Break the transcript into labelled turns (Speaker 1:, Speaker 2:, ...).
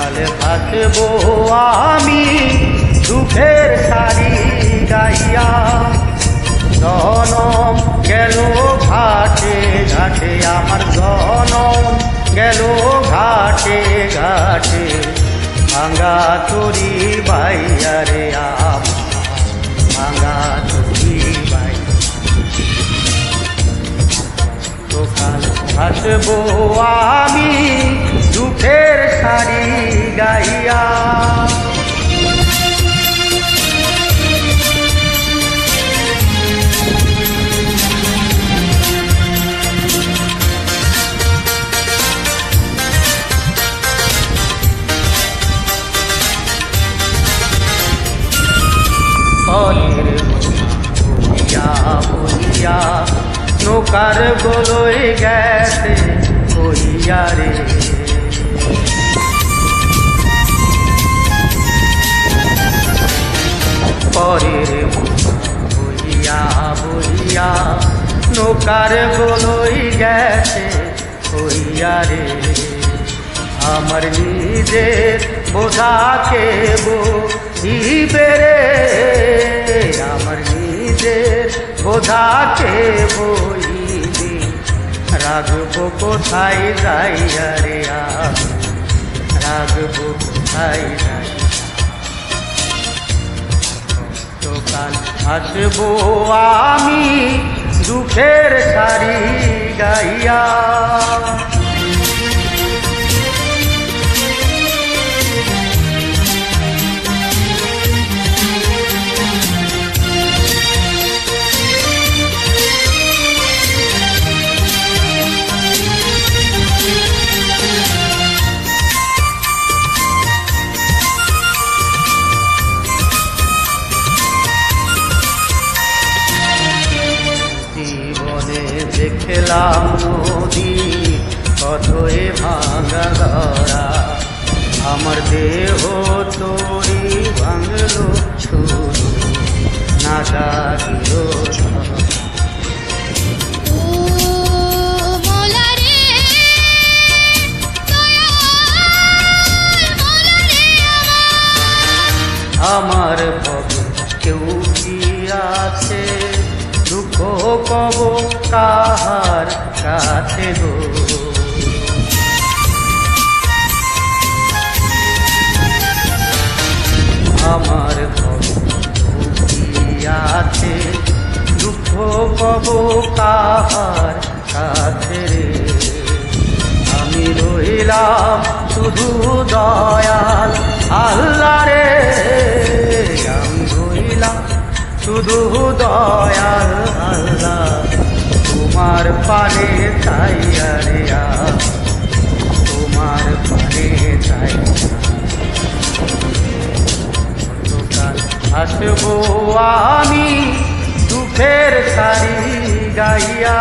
Speaker 1: কালে ভাসবো আমি দুঃখের শাড়ি গাইয়া। জনম গেল ঘাটে ঘাটে আমার জনম গেল ঘাটে ঘাটে, ভাঙা তরি বাইয়া রে আমার ভাঙা তরি বাইয়া। তো কাল ভাসবো আমি দুঃখের শাড়ি গাইয়া। ফলের বইয়া বইয়া নৌকার গোলই গেছে বইয়া রে। পরের বইয়া বইয়া নৌকার গোলই গেছে বইয়া রে। আমার নিজের বোঝাকে বইবে রে, আমার নিজের বোঝাকে বইবে। রাখবো কোথায় যাইয়া রে আমি, রাখবো কোথায় যাইয়া। তো কাল আসবো আমি দুঃখের শাড়ি গাইয়া। দেখলাম নদী কতই ভাঙা ধরা, আমার দেহ তোরি ভাঙলো শুধু না জাগিল। আমার ভবে কেউ কি আছে, দুঃখ কব কাহার কাছে গো। আমার ভবে আছে দুঃখ কব কাহার কাছে রে। আমি রইলাম শুধু দয়াল আল্লাহ রে, আমি রইলাম শুধু দয়াল আল্লাহ। তোমার পানে চাইয়া রে তোমার পানে চাইয়া। আসবো আমি দুঃখের শাড়ি গাইয়া।